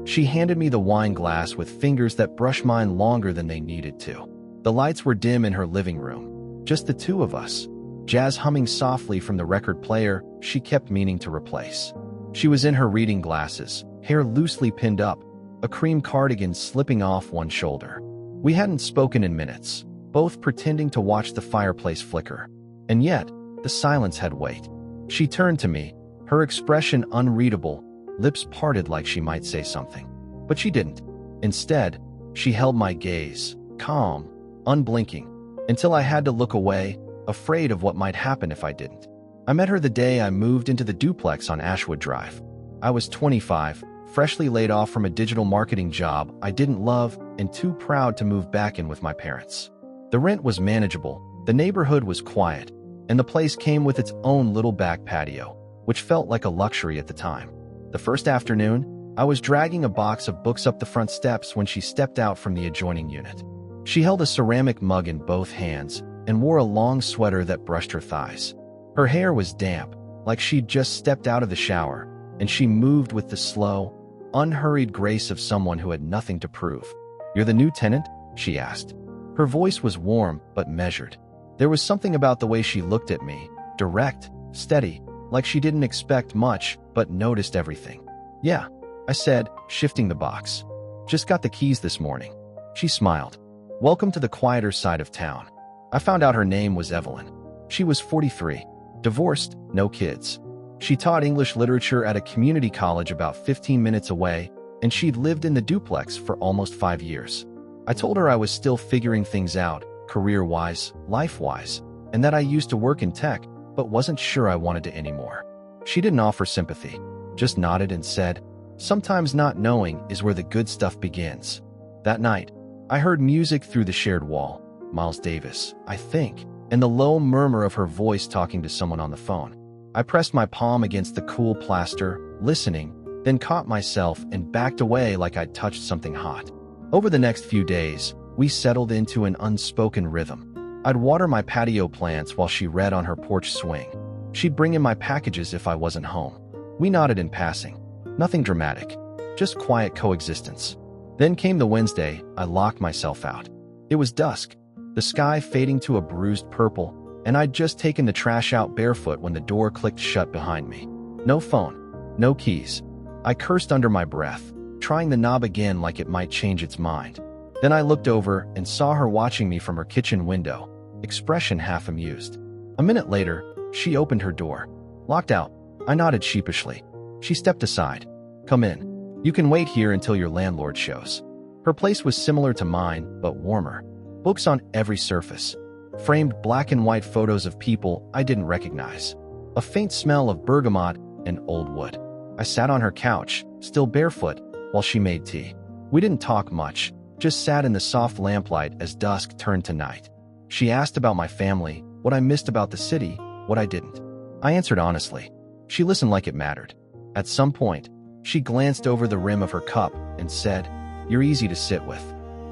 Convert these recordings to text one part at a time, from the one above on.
She handed me the wine glass with fingers that brushed mine longer than they needed to. The lights were dim in her living room. Just the two of us. Jazz humming softly from the record player she kept meaning to replace. She was in her reading glasses, hair loosely pinned up, a cream cardigan slipping off one shoulder. We hadn't spoken in minutes, both pretending to watch the fireplace flicker. And yet, the silence had weight. She turned to me, her expression unreadable, lips parted like she might say something. But she didn't. Instead, she held my gaze, calm, unblinking, until I had to look away, afraid of what might happen if I didn't. I met her the day I moved into the duplex on Ashwood Drive. I was 25, freshly laid off from a digital marketing job I didn't love, and too proud to move back in with my parents. The rent was manageable, the neighborhood was quiet, and the place came with its own little back patio, which felt like a luxury at the time. The first afternoon, I was dragging a box of books up the front steps when she stepped out from the adjoining unit. She held a ceramic mug in both hands and wore a long sweater that brushed her thighs. Her hair was damp, like she'd just stepped out of the shower, and she moved with the slow, unhurried grace of someone who had nothing to prove. "You're the new tenant?" she asked. Her voice was warm but measured. There was something about the way she looked at me, direct, steady, like she didn't expect much but noticed everything. "Yeah," I said, shifting the box. "Just got the keys this morning." She smiled. "Welcome to the quieter side of town." I found out her name was Evelyn. She was 43, divorced, no kids. She taught English literature at a community college about 15 minutes away, and she'd lived in the duplex for almost 5 years. I told her I was still figuring things out, career-wise, life-wise, and that I used to work in tech, but wasn't sure I wanted to anymore. She didn't offer sympathy, just nodded and said, "Sometimes not knowing is where the good stuff begins." That night, I heard music through the shared wall, Miles Davis, I think, and the low murmur of her voice talking to someone on the phone. I pressed my palm against the cool plaster, listening, then caught myself and backed away like I'd touched something hot. Over the next few days, we settled into an unspoken rhythm. I'd water my patio plants while she read on her porch swing. She'd bring in my packages if I wasn't home. We nodded in passing. Nothing dramatic, just quiet coexistence. Then came the Wednesday I locked myself out. It was dusk, the sky fading to a bruised purple, and I'd just taken the trash out barefoot when the door clicked shut behind me. No phone, no keys. I cursed under my breath, trying the knob again like it might change its mind. Then I looked over and saw her watching me from her kitchen window, expression half amused. A minute later, she opened her door. "Locked out." I nodded sheepishly. She stepped aside. "Come in. You can wait here until your landlord shows." Her place was similar to mine, but warmer. Books on every surface. Framed black and white photos of people I didn't recognize. A faint smell of bergamot and old wood. I sat on her couch, still barefoot, while she made tea. We didn't talk much, just sat in the soft lamplight as dusk turned to night. She asked about my family, what I missed about the city, what I didn't. I answered honestly. She listened like it mattered. At some point, she glanced over the rim of her cup and said, "You're easy to sit with."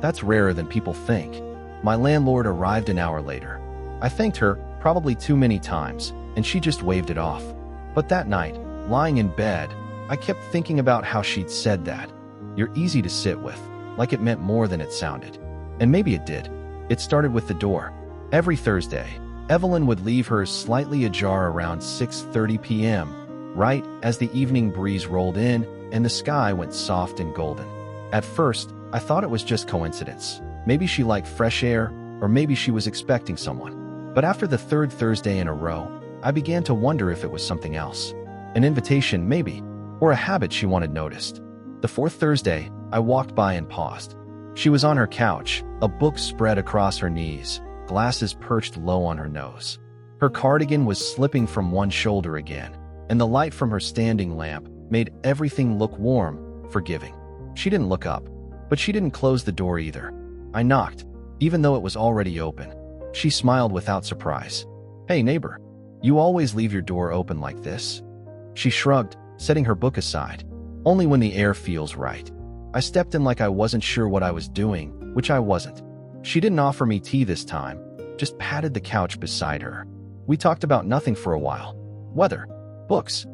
That's rarer than people think. My landlord arrived an hour later. I thanked her, probably too many times, and she just waved it off. But that night, lying in bed, I kept thinking about how she'd said that. "You're easy to sit with," like it meant more than it sounded. And maybe it did. It started with the door. Every Thursday, Evelyn would leave hers slightly ajar around 6:30 p.m., right as the evening breeze rolled in and the sky went soft and golden. At first, I thought it was just coincidence. Maybe she liked fresh air, or maybe she was expecting someone. But after the third Thursday in a row, I began to wonder if it was something else. An invitation, maybe, or a habit she wanted noticed. The fourth Thursday, I walked by and paused. She was on her couch, a book spread across her knees, glasses perched low on her nose. Her cardigan was slipping from one shoulder again, and the light from her standing lamp made everything look warm, forgiving. She didn't look up, but she didn't close the door either. I knocked, even though it was already open. She smiled without surprise. "Hey, neighbor, you always leave your door open like this?" She shrugged, setting her book aside. "Only when the air feels right." I stepped in like I wasn't sure what I was doing, which I wasn't. She didn't offer me tea this time, just patted the couch beside her. We talked about nothing for a while. Weather, books,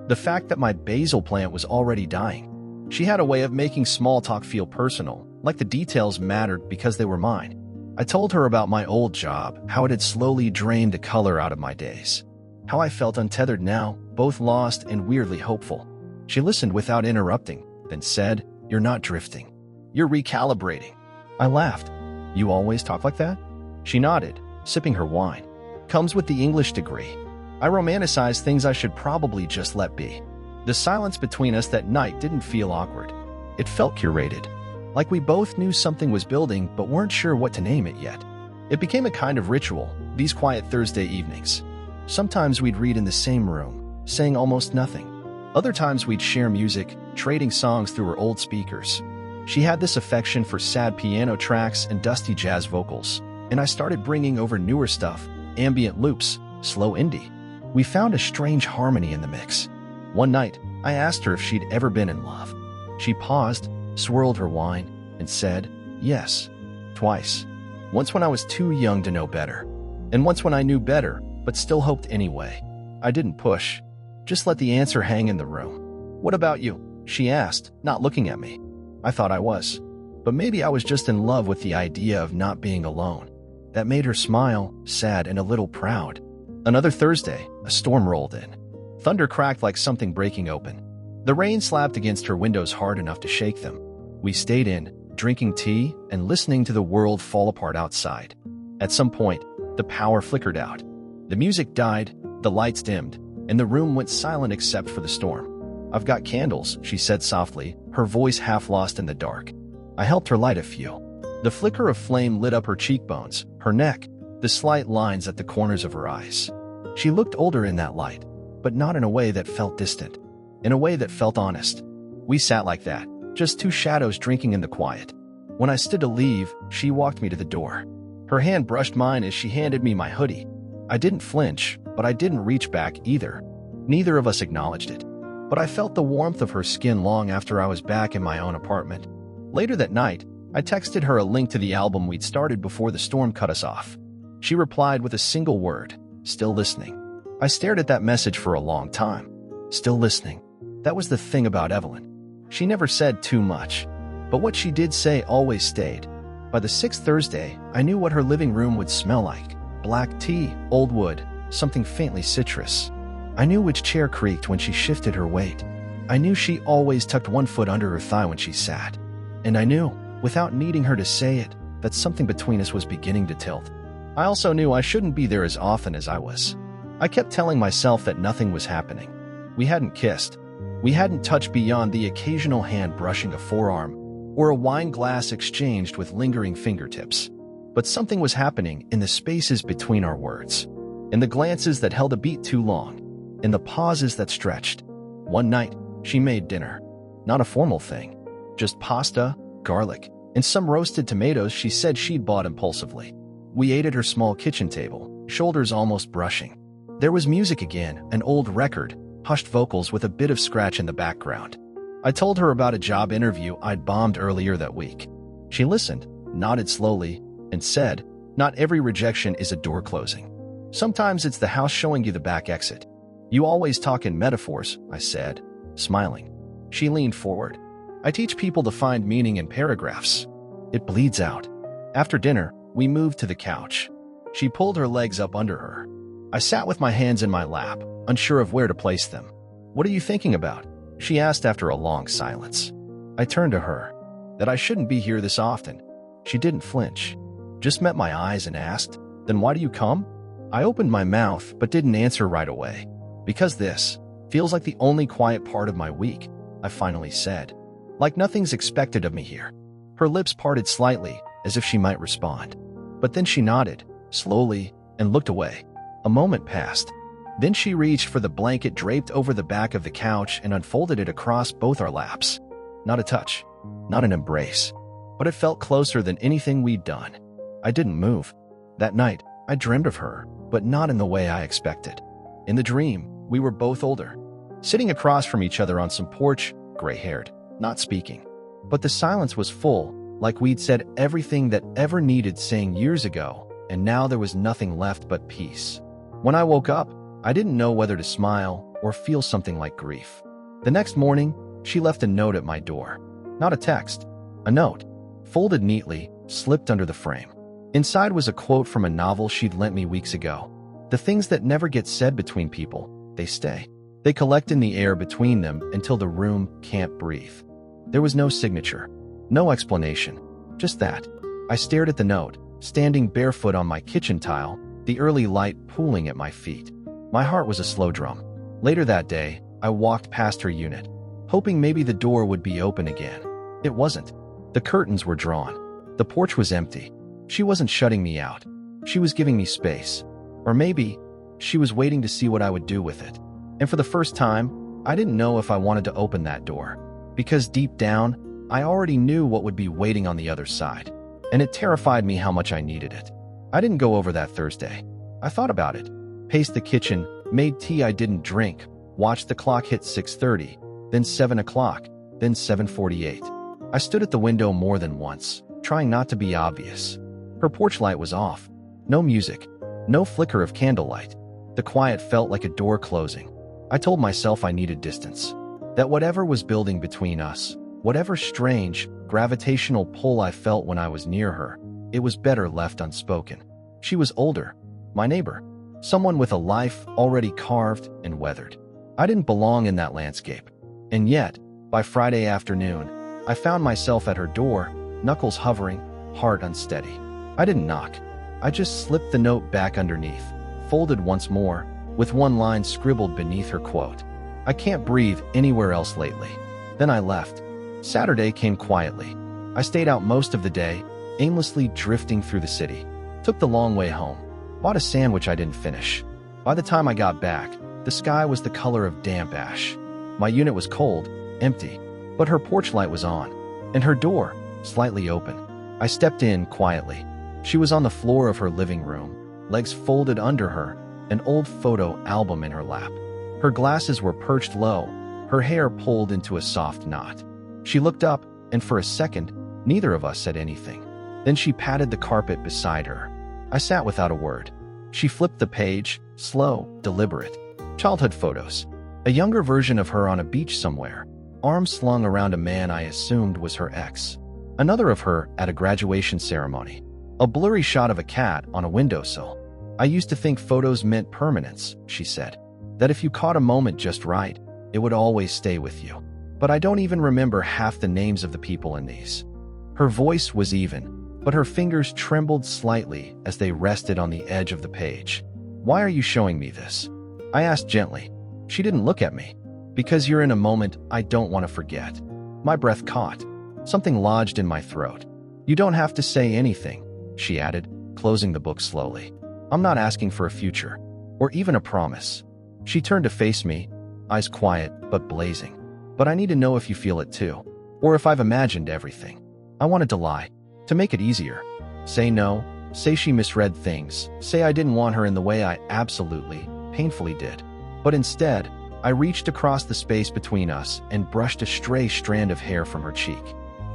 the fact that my basil plant was already dying. She had a way of making small talk feel personal, like the details mattered because they were mine. I told her about my old job, how it had slowly drained the color out of my days, how I felt untethered now, both lost and weirdly hopeful. She listened without interrupting, then said, "You're not drifting. You're recalibrating." I laughed. "You always talk like that?" She nodded, sipping her wine. "Comes with the English degree." I romanticized things I should probably just let be. The silence between us that night didn't feel awkward. It felt curated, like we both knew something was building but weren't sure what to name it yet. It became a kind of ritual, these quiet Thursday evenings. Sometimes we'd read in the same room, saying almost nothing. Other times we'd share music, trading songs through her old speakers. She had this affection for sad piano tracks and dusty jazz vocals, and I started bringing over newer stuff, ambient loops, slow indie. We found a strange harmony in the mix. One night, I asked her if she'd ever been in love. She paused, swirled her wine, and said, "Yes, twice. Once when I was too young to know better, and once when I knew better, but still hoped anyway." I didn't push, just let the answer hang in the room. "What about you?" she asked, not looking at me. I thought I was, but maybe I was just in love with the idea of not being alone. That made her smile, sad and a little proud. Another Thursday, a storm rolled in. Thunder cracked like something breaking open. The rain slapped against her windows hard enough to shake them. We stayed in, drinking tea and listening to the world fall apart outside. At some point, the power flickered out. The music died, the lights dimmed, and the room went silent except for the storm. "I've got candles," she said softly, her voice half lost in the dark. I helped her light a few. The flicker of flame lit up her cheekbones, her neck, the slight lines at the corners of her eyes. She looked older in that light, but not in a way that felt distant, in a way that felt honest. We sat like that, just two shadows drinking in the quiet. When I stood to leave, she walked me to the door. Her hand brushed mine as she handed me my hoodie. I didn't flinch, but I didn't reach back either. Neither of us acknowledged it. But I felt the warmth of her skin long after I was back in my own apartment. Later that night, I texted her a link to the album we'd started before the storm cut us off. She replied with a single word, "Still listening." I stared at that message for a long time. Still listening. That was the thing about Evelyn. She never said too much, but what she did say always stayed. By the sixth Thursday, I knew what her living room would smell like. Black tea, old wood, something faintly citrus. I knew which chair creaked when she shifted her weight. I knew she always tucked one foot under her thigh when she sat. And I knew, without needing her to say it, that something between us was beginning to tilt. I also knew I shouldn't be there as often as I was. I kept telling myself that nothing was happening. We hadn't kissed. We hadn't touched beyond the occasional hand brushing a forearm, or a wine glass exchanged with lingering fingertips. But something was happening in the spaces between our words, in the glances that held a beat too long, in the pauses that stretched. One night, she made dinner. Not a formal thing, just pasta, garlic, and some roasted tomatoes she said she'd bought impulsively. We ate at her small kitchen table, shoulders almost brushing. There was music again, an old record, hushed vocals with a bit of scratch in the background. I told her about a job interview I'd bombed earlier that week. She listened, nodded slowly, and said, "Not every rejection is a door closing. Sometimes it's the house showing you the back exit." "You always talk in metaphors," I said, smiling. She leaned forward. "I teach people to find meaning in paragraphs. It bleeds out." After dinner, we moved to the couch. She pulled her legs up under her. I sat with my hands in my lap, unsure of where to place them. "What are you thinking about?" she asked after a long silence. I turned to her. That I shouldn't be here this often. She didn't flinch. Just met my eyes and asked, "Then why do you come?" I opened my mouth but didn't answer right away. "Because this feels like the only quiet part of my week," I finally said. "Like nothing's expected of me here." Her lips parted slightly, as if she might respond. But then she nodded, slowly, and looked away. A moment passed. Then she reached for the blanket draped over the back of the couch and unfolded it across both our laps. Not a touch, not an embrace, but it felt closer than anything we'd done. I didn't move. That night, I dreamed of her, but not in the way I expected. In the dream, we were both older, sitting across from each other on some porch, gray-haired, not speaking. But the silence was full, like we'd said everything that ever needed saying years ago, and now there was nothing left but peace. When I woke up, I didn't know whether to smile or feel something like grief. The next morning, She left a note at my door. Not a text. A note. Folded neatly, slipped under the frame. Inside was a quote from a novel she'd lent me weeks ago. The things that never get said between people, they stay. They collect in the air between them until the room can't breathe. There was no signature. No explanation. Just that. I stared at the note, standing barefoot on my kitchen tile, the early light pooling at my feet. My heart was a slow drum. Later that day, I walked past her unit, hoping maybe the door would be open again. It wasn't. The curtains were drawn. The porch was empty. She wasn't shutting me out. She was giving me space. Or maybe she was waiting to see what I would do with it. And for the first time, I didn't know if I wanted to open that door. Because deep down, I already knew what would be waiting on the other side. And it terrified me how much I needed it. I didn't go over that Thursday. I thought about it. Paced the kitchen, made tea I didn't drink, watched the clock hit 6:30, then 7 o'clock, then 7:48. I stood at the window more than once, trying not to be obvious. Her porch light was off. No music. No flicker of candlelight. The quiet felt like a door closing. I told myself I needed distance. That whatever was building between us, whatever strange, gravitational pull I felt when I was near her, it was better left unspoken. She was older. My neighbor. Someone with a life already carved and weathered. I didn't belong in that landscape. And yet, by Friday afternoon, I found myself at her door, knuckles hovering, heart unsteady. I didn't knock. I just slipped the note back underneath, folded once more, with one line scribbled beneath her quote. I can't breathe anywhere else lately. Then I left. Saturday came quietly. I stayed out most of the day, aimlessly drifting through the city. Took the long way home. Bought a sandwich I didn't finish. By the time I got back, the sky was the color of damp ash. My unit was cold, empty, but her porch light was on, and her door, slightly open. I stepped in quietly. She was on the floor of her living room, legs folded under her, an old photo album in her lap. Her glasses were perched low, her hair pulled into a soft knot. She looked up, and for a second, neither of us said anything. Then she patted the carpet beside her. I sat without a word. She flipped the page, slow, deliberate. Childhood photos. A younger version of her on a beach somewhere, arms slung around a man I assumed was her ex. Another of her at a graduation ceremony. A blurry shot of a cat on a windowsill. I used to think photos meant permanence, she said. That if you caught a moment just right, it would always stay with you. But I don't even remember half the names of the people in these. Her voice was even, but her fingers trembled slightly as they rested on the edge of the page. Why are you showing me this? I asked gently. She didn't look at me. Because you're in a moment I don't want to forget. My breath caught. Something lodged in my throat. You don't have to say anything, she added, closing the book slowly. I'm not asking for a future, or even a promise. She turned to face me, eyes quiet but blazing. But I need to know if you feel it too, or if I've imagined everything. I wanted to lie, to make it easier. Say no, say she misread things, say I didn't want her in the way I absolutely, painfully did. But instead, I reached across the space between us and brushed a stray strand of hair from her cheek.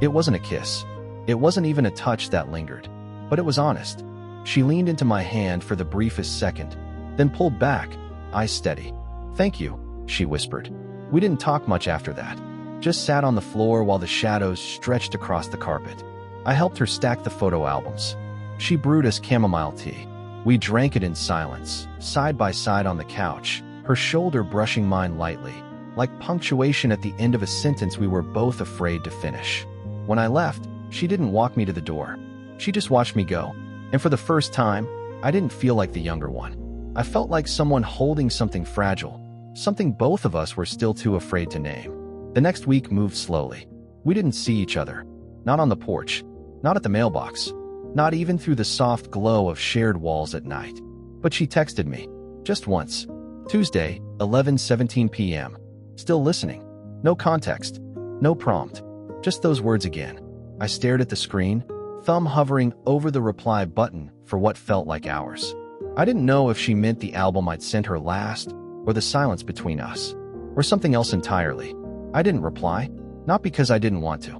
It wasn't a kiss. It wasn't even a touch that lingered. But it was honest. She leaned into my hand for the briefest second, then pulled back, eyes steady. Thank you, she whispered. We didn't talk much after that. Just sat on the floor while the shadows stretched across the carpet. I helped her stack the photo albums. She brewed us chamomile tea. We drank it in silence, side by side on the couch, her shoulder brushing mine lightly, like punctuation at the end of a sentence we were both afraid to finish. When I left, she didn't walk me to the door. She just watched me go. And for the first time, I didn't feel like the younger one. I felt like someone holding something fragile, something both of us were still too afraid to name. The next week moved slowly. We didn't see each other. Not on the porch. Not at the mailbox. Not even through the soft glow of shared walls at night. But she texted me. Just once. Tuesday, 11:17 p.m. Still listening. No context. No prompt. Just those words again. I stared at the screen, thumb hovering over the reply button for what felt like hours. I didn't know if she meant the album I'd sent her last, or the silence between us, or something else entirely. I didn't reply, not because I didn't want to,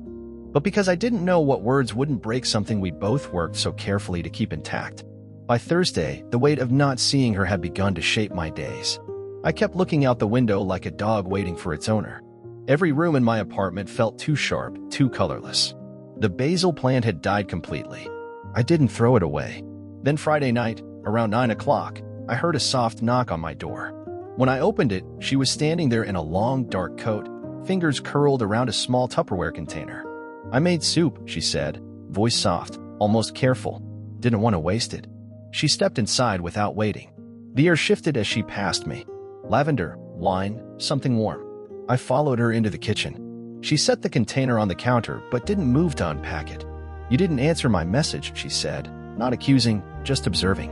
but because I didn't know what words wouldn't break something we'd both worked so carefully to keep intact. By Thursday, the weight of not seeing her had begun to shape my days. I kept looking out the window like a dog waiting for its owner. Every room in my apartment felt too sharp, too colorless. The basil plant had died completely. I didn't throw it away. Then Friday night, around 9 o'clock, I heard a soft knock on my door. When I opened it, she was standing there in a long, dark coat, fingers curled around a small Tupperware container. "I made soup," she said, voice soft, almost careful. Didn't want to waste it. She stepped inside without waiting. The air shifted as she passed me. Lavender, wine, something warm. I followed her into the kitchen. She set the container on the counter but didn't move to unpack it. "You didn't answer my message," she said, not accusing, just observing.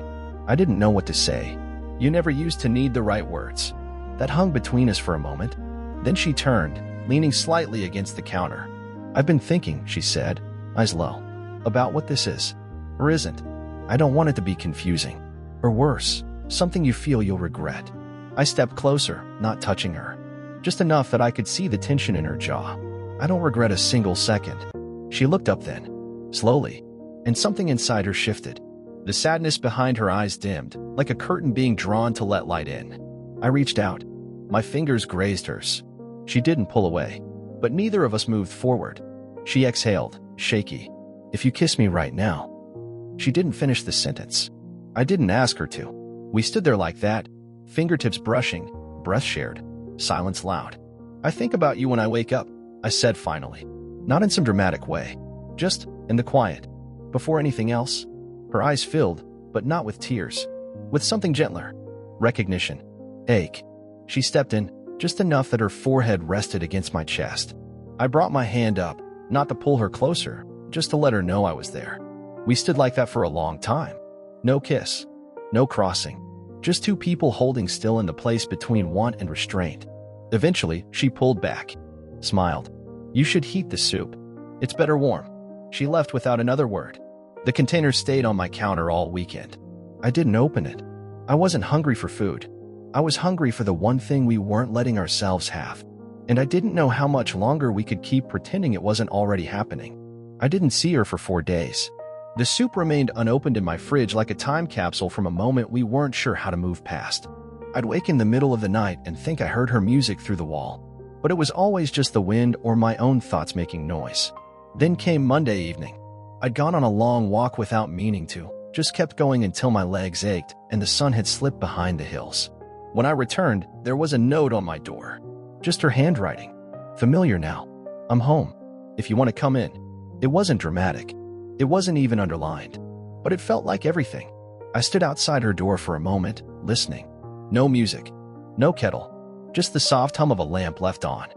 I didn't know what to say. You never used to need the right words. That hung between us for a moment. Then she turned, leaning slightly against the counter. "I've been thinking," she said, eyes low, "about what this is. Or isn't. I don't want it to be confusing. Or worse, something you feel you'll regret." I stepped closer, not touching her. Just enough that I could see the tension in her jaw. "I don't regret a single second." She looked up then, slowly, and something inside her shifted. The sadness behind her eyes dimmed, like a curtain being drawn to let light in. I reached out. My fingers grazed hers. She didn't pull away, but neither of us moved forward. She exhaled, shaky. "If you kiss me right now." She didn't finish the sentence. I didn't ask her to. We stood there like that, fingertips brushing, breath shared, silence loud. "I think about you when I wake up," I said finally. Not in some dramatic way, just in the quiet. Before anything else, her eyes filled, but not with tears, with something gentler. Recognition. Ache. She stepped in, just enough that her forehead rested against my chest. I brought my hand up, not to pull her closer, just to let her know I was there. We stood like that for a long time. No kiss. No crossing. Just two people holding still in the place between want and restraint. Eventually, she pulled back. Smiled. "You should heat the soup. It's better warm." She left without another word. The container stayed on my counter all weekend. I didn't open it. I wasn't hungry for food. I was hungry for the one thing we weren't letting ourselves have. And I didn't know how much longer we could keep pretending it wasn't already happening. I didn't see her for 4 days. The soup remained unopened in my fridge like a time capsule from a moment we weren't sure how to move past. I'd wake in the middle of the night and think I heard her music through the wall, but it was always just the wind or my own thoughts making noise. Then came Monday evening. I'd gone on a long walk without meaning to, just kept going until my legs ached and the sun had slipped behind the hills. When I returned, there was a note on my door. Just her handwriting. Familiar now. "I'm home. If you want to come in." It wasn't dramatic. It wasn't even underlined. But it felt like everything. I stood outside her door for a moment, listening. No music. No kettle. Just the soft hum of a lamp left on.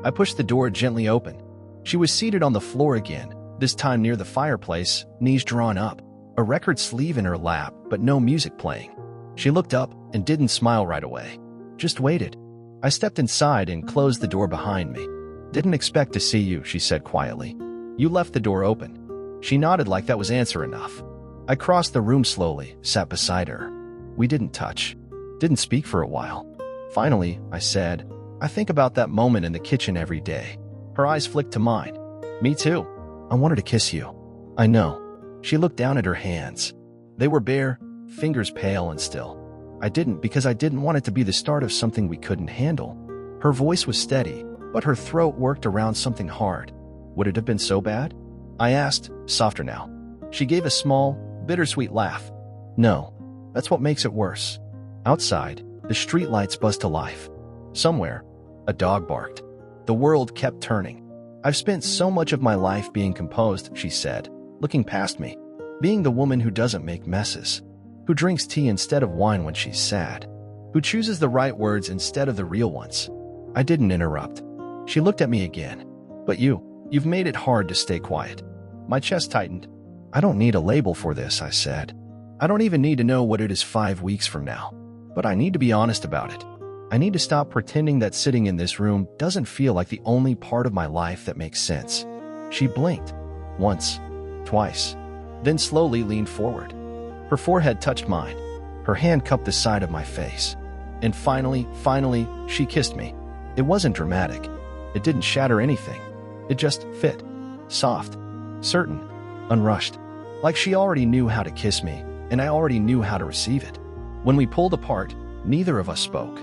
I pushed the door gently open. She was seated on the floor again, this time near the fireplace, knees drawn up, a record sleeve in her lap, but no music playing. She looked up and didn't smile right away. Just waited. I stepped inside and closed the door behind me. "Didn't expect to see you," she said quietly. "You left the door open." She nodded like that was answer enough. I crossed the room slowly, sat beside her. We didn't touch. Didn't speak for a while. Finally, I said, "I think about that moment in the kitchen every day." Her eyes flicked to mine. "Me too. I wanted to kiss you." "I know." She looked down at her hands. They were bare, fingers pale and still. I didn't because I didn't want it to be the start of something we couldn't handle. Her voice was steady, but her throat worked around something hard. Would it have been so bad? I asked, softer now. She gave a small, bittersweet laugh. "No, that's what makes it worse." Outside, the streetlights buzzed to life. Somewhere, a dog barked. The world kept turning. "I've spent so much of my life being composed," she said, looking past me. "Being the woman who doesn't make messes, who drinks tea instead of wine when she's sad, who chooses the right words instead of the real ones." I didn't interrupt. She looked at me again. "But you've made it hard to stay quiet." My chest tightened. "I don't need a label for this," I said. "I don't even need to know what it is 5 weeks from now. But I need to be honest about it. I need to stop pretending that sitting in this room doesn't feel like the only part of my life that makes sense." She blinked. Once, twice, then slowly leaned forward. Her forehead touched mine. Her hand cupped the side of my face. And finally, she kissed me. It wasn't dramatic. It didn't shatter anything. It just fit. Soft. Certain. Unrushed. Like she already knew how to kiss me, and I already knew how to receive it. When we pulled apart, neither of us spoke.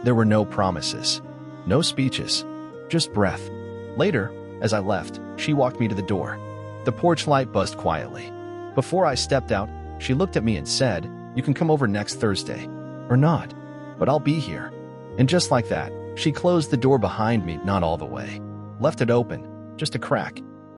There were no promises. No speeches. Just breath. Later, as I left, she walked me to the door. The porch light buzzed quietly. Before I stepped out, she looked at me and said, "You can come over next Thursday. Or not. But I'll be here." And just like that, she closed the door behind me, not all the way. Left it open, just a crack.